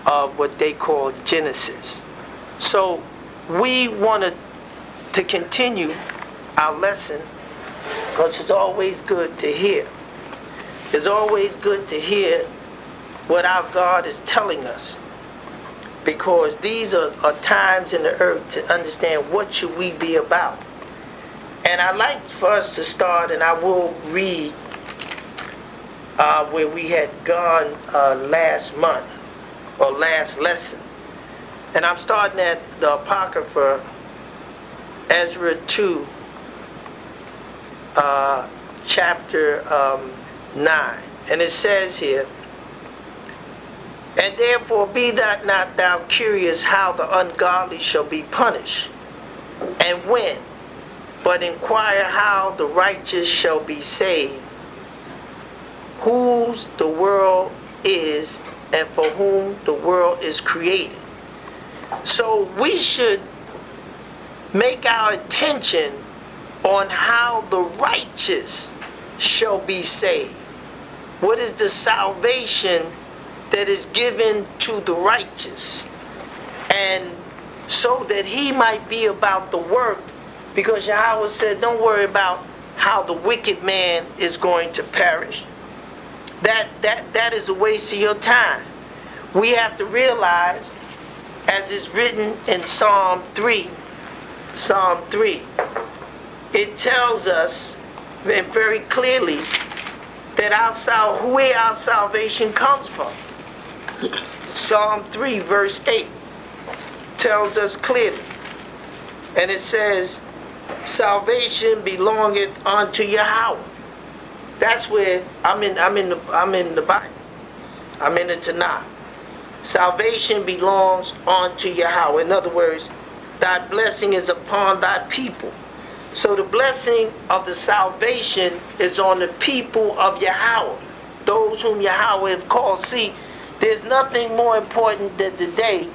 of what they call Genesis. So we wanted to continue our lesson because it's always good to hear. It's always good to hear what our God is telling us, because these are times in the earth to understand what should we be about. And I'd like for us to start, and I will read where we had gone last month, or last lesson. And I'm starting at the Apocrypha, Ezra 2, chapter 9. And it says here, "And therefore be not thou curious how the ungodly shall be punished, and when, but inquire how the righteous shall be saved, whose the world is, and for whom the world is created." So we should make our attention on how the righteous shall be saved. What is the salvation that is given to the righteous? And so that he might be about the work, because Yahweh said, don't worry about how the wicked man is going to perish. That is a waste of your time. We have to realize, as is written in Psalm 3, it tells us very clearly that where our salvation comes from. Psalm 3 verse 8 tells us clearly, and it says, "Salvation belongeth unto Yahweh." That's where I'm in the Bible. I'm in the Tanakh. Salvation belongs unto Yahweh. In other words, thy blessing is upon thy people. So the blessing of the salvation is on the people of Yahweh, those whom Yahweh have called. See, there's nothing more important than today.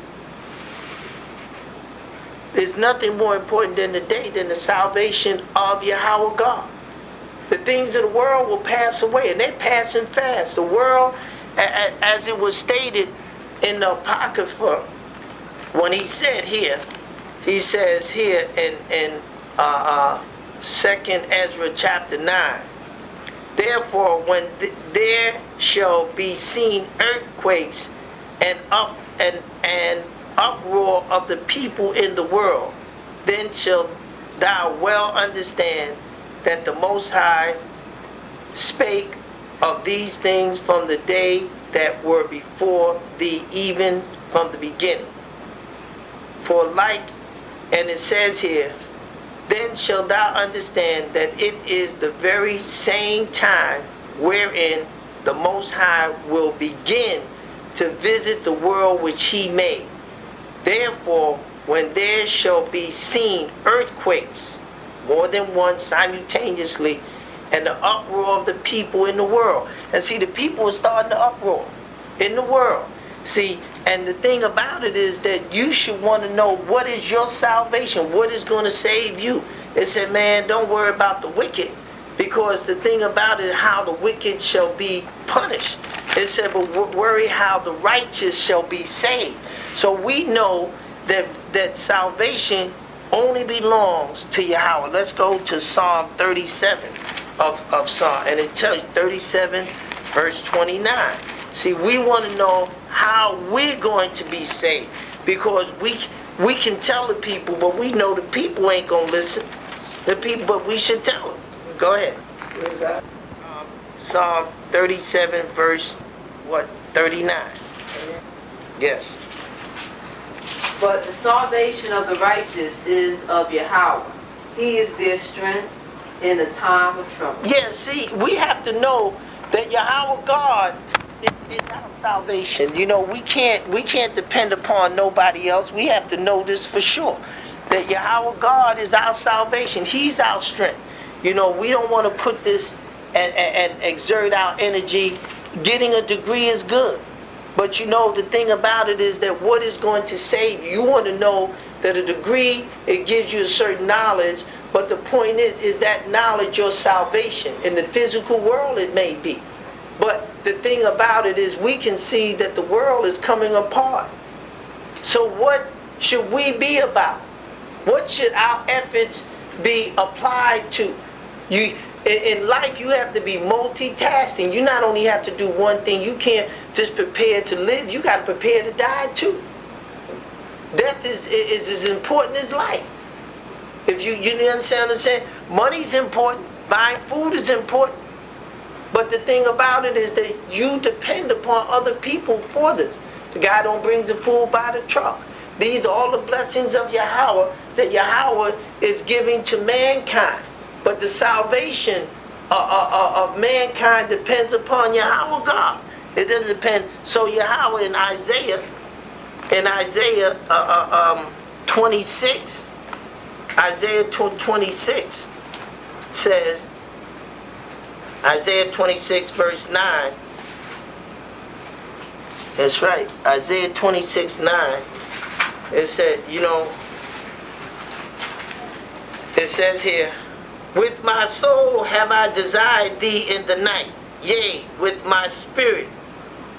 There's nothing more important than today than the salvation of Yahweh God. The things of the world will pass away, and they're passing fast. The world, as it was stated in the Apocrypha, when he said here, he says here in 2nd Ezra chapter 9, "Therefore when there shall be seen earthquakes and uproar of the people in the world, then shalt thou well understand that the Most High spake of these things from the day that were before thee, even from the beginning. For like," and it says here, "then shalt thou understand that it is the very same time wherein the Most High will begin to visit the world which he made. Therefore, when there shall be seen earthquakes, more than one simultaneously, and the uproar of the people in the world." And see, the people are starting to uproar in the world. See, and the thing about it is that you should want to know, what is your salvation? What is going to save you? It said, man, don't worry about the wicked, because the thing about it, how the wicked shall be punished. It said, but worry how the righteous shall be saved. So we know that salvation only belongs to Yahweh. Let's go to Psalm 37 of Psalm, and it tells you 37 verse 29. See, we want to know how we're going to be saved, because we can tell the people, but we know the people ain't gonna listen. The people, but we should tell them. Go ahead. What is that? Psalm 37 verse 39. Yes. "But the salvation of the righteous is of Yahweh. He is their strength in the time of trouble." Yeah, see, we have to know that Yahweh God is our salvation. You know, we can't depend upon nobody else. We have to know this for sure, that Yahweh God is our salvation. He's our strength. You know, we don't want to put this and exert our energy. Getting a degree is good, but you know, the thing about it is that what is going to save you? You want to know that a degree, it gives you a certain knowledge, but the point is that knowledge your salvation? In the physical world it may be, But the thing about it is we can see that the world is coming apart. So what should we be about? What should our efforts be applied to? In life, you have to be multitasking. You not only have to do one thing, you can't just prepare to live, you got to prepare to die too. Death is as important as life. If you understand what I'm saying? Money's important, buying food is important. But the thing about it is that you depend upon other people for this. The guy don't bring the food by the truck. These are all the blessings of Yahweh that Yahweh is giving to mankind. But the salvation of mankind depends upon Yahweh God. It doesn't depend. So Yahweh in Isaiah 26, Isaiah 26 says, Isaiah 26 verse 9. That's right. Isaiah 26, 9. It said, it says here, with my soul have I desired thee in the night. Yea, with my spirit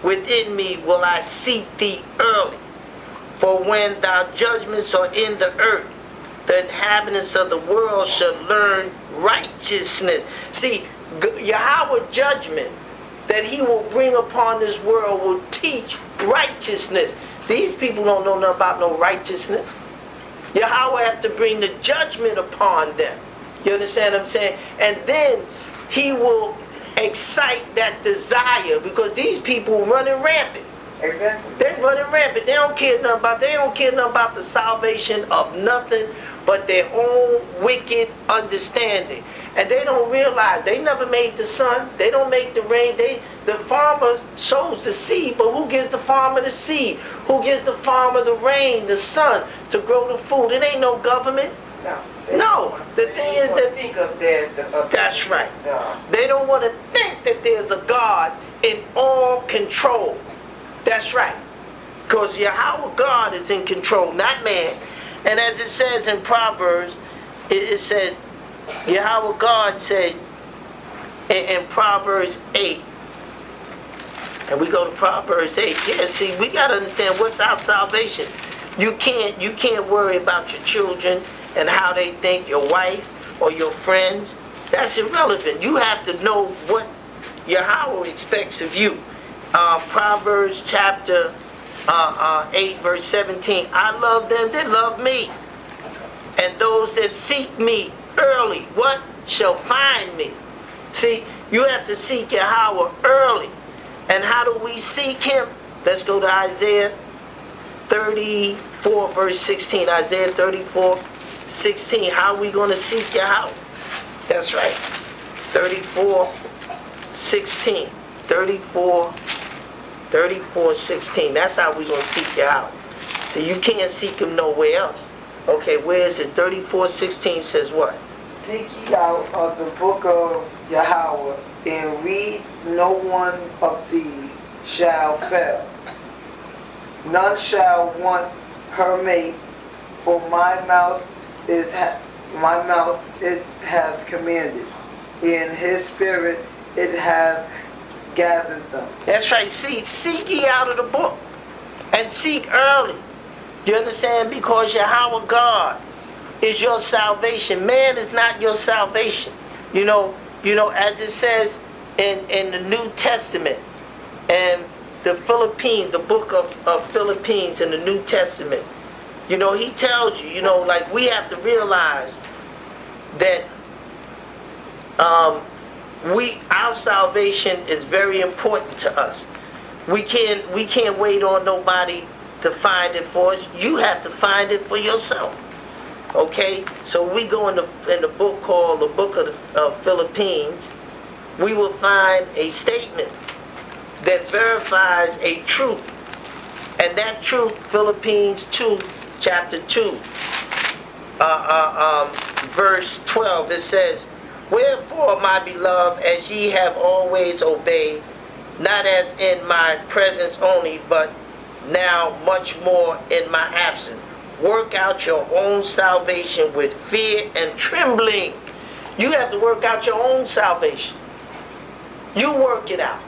within me will I seek thee early. For when thy judgments are in the earth, the inhabitants of the world shall learn righteousness. See, Yahweh's judgment that he will bring upon this world will teach righteousness. These people don't know nothing about no righteousness. Yahweh have to bring the judgment upon them. You understand what I'm saying? And then he will excite that desire, because these people running rampant. Exactly. They're running rampant. They don't care nothing about the salvation of nothing but their own wicked understanding. And they don't realize they never made the sun. They don't make the rain. The farmer sows the seed, but who gives the farmer the seed? Who gives the farmer the rain, the sun, to grow the food? It ain't no government. No. The thing is that think of there's that's right. No. They don't want to think that there's a God in all control. That's right. Because Yahweh God is in control, not man. And as it says in Proverbs, it says, Yahweh God said in Proverbs 8, and we go to Proverbs 8. Yeah, see, we got to understand what's our salvation. You can't worry about your children and how they think, your wife or your friends. That's irrelevant. You have to know what Yahweh expects of you. Proverbs chapter 8 verse 17. I love them that love me, and those that seek me early, what? Shall find me. See, you have to seek Yahweh early. And how do we seek him? Let's go to Isaiah 34 verse 16. Isaiah 34, 16. How are we going to seek Yahweh? That's right. 34, 16. 34, 16. That's how we're going to seek Yahweh. So you can't seek him nowhere else. Okay, where is it? 34, 16 says what? Seek ye out of the book of Yahweh, and read, no one of these shall fail. None shall want her mate, for my mouth it hath commanded. In his spirit it hath gathered them. That's right. Seek ye out of the book, and seek early. You understand? Because Yahweh God is your salvation. Man is not your salvation. You know, as it says in the New Testament, and the Philippines, the book of Philippines in the New Testament, he tells you, like we have to realize that our salvation is very important to us. We can't wait on nobody to find it for us. You have to find it for yourself. Okay? So we go in the book called the Book of Philippines, we will find a statement that verifies a truth. And that truth, Philippines 2, chapter 2, verse 12, it says, wherefore, my beloved, as ye have always obeyed, not as in my presence only, but now much more in my absence, work out your own salvation with fear and trembling. You have to work out your own salvation. You work it out.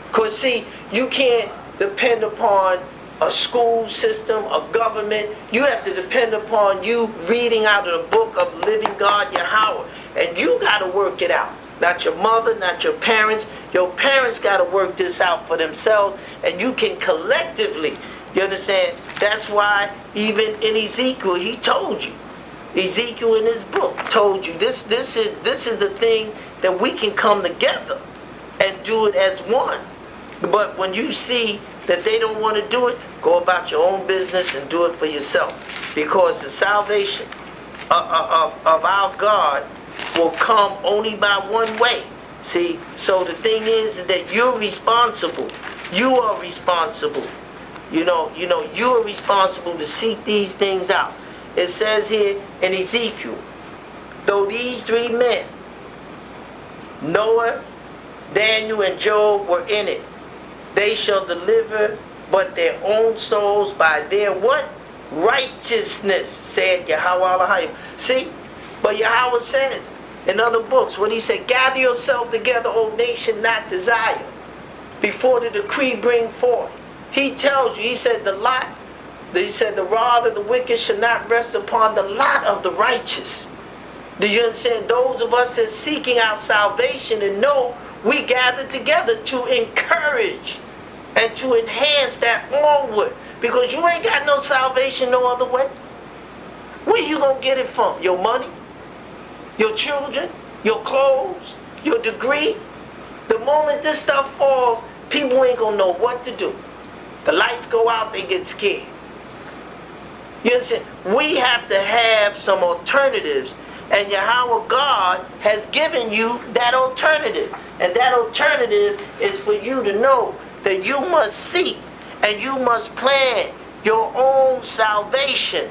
Because see, you can't depend upon a school system, a government. You have to depend upon you reading out of the book of living God, Yahweh. And you got to work it out. Not your mother, not your parents. Your parents got to work this out for themselves. And you can collectively, you understand? That's why even in Ezekiel, he told you. Ezekiel in his book told you this is the thing that we can come together and do it as one. But when you see that they don't want to do it, go about your own business and do it for yourself. Because the salvation of our God will come only by one way. See, so the thing is that you're responsible. You are responsible. You are responsible to seek these things out. It says here in Ezekiel, though these three men, Noah, Daniel, and Job were in it, they shall deliver but their own souls by their what? Righteousness, said Yahweh Elohim. See, but Yahweh says in other books, when he said, gather yourself together, O nation, not desire, before the decree bring forth. He tells you, he said the rod of the wicked shall not rest upon the lot of the righteous. Do you understand? Those of us that's seeking out salvation and know we gather together to encourage and to enhance that onward. Because you ain't got no salvation no other way. Where you gonna get it from? Your money? Your children? Your clothes? Your degree? The moment this stuff falls, people ain't gonna know what to do. The lights go out, they get scared. You understand? We have to have some alternatives. And Yahweh God has given you that alternative. And that alternative is for you to know that you must seek and you must plan your own salvation.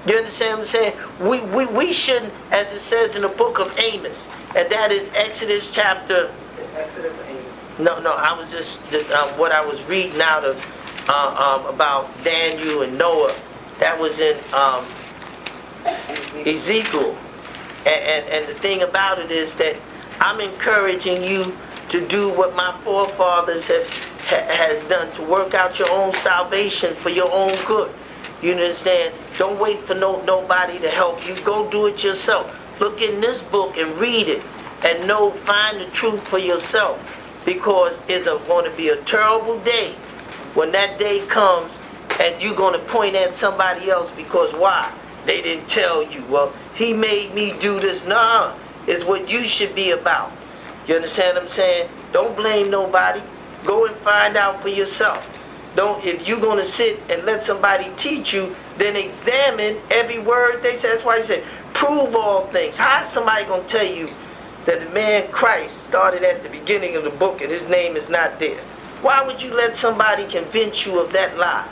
You understand what I'm saying? We shouldn't, as it says in the book of Amos, and that is Exodus chapter... Exodus 8. No, I was just, what I was reading out of about Daniel and Noah, that was in Ezekiel. And the thing about it is that I'm encouraging you to do what my forefathers has done, to work out your own salvation for your own good. You understand? Don't wait for nobody to help you. Go do it yourself. Look in this book and read it and find the truth for yourself. Because it's going to be a terrible day when that day comes and you're going to point at somebody else because why? They didn't tell you. Well, he made me do this. Nah, it's what you should be about. You understand what I'm saying? Don't blame nobody. Go and find out for yourself. If you're going to sit and let somebody teach you, then examine every word they say. That's why he said, prove all things. How's somebody going to tell you that the man Christ started at the beginning of the book and his name is not there? Why would you let somebody convince you of that lie?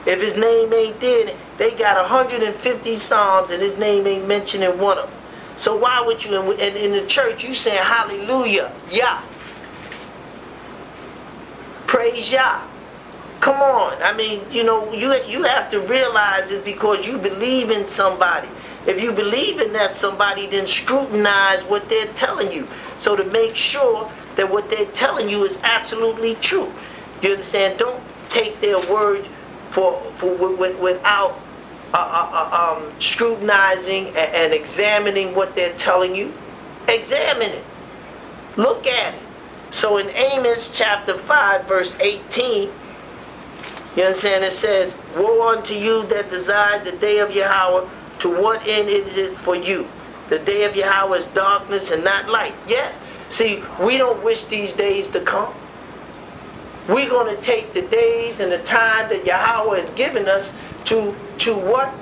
If his name ain't there, they got 150 Psalms and his name ain't mentioned in one of them. So why would you, and in the church, you saying hallelujah, Yah. Praise Yah. Come on. I mean, you have to realize it's because you believe in somebody. If you believe in that somebody, then scrutinize what they're telling you. So to make sure that what they're telling you is absolutely true. You understand? Don't take their word without scrutinizing and examining what they're telling you. Examine it. Look at it. So in Amos chapter 5 verse 18, you understand, it says, woe unto you that desire the day of Yahweh, to what end is it for you? The day of Yahweh is darkness and not light. Yes. See, we don't wish these days to come. We're going to take the days and the time that Yahweh has given us to what?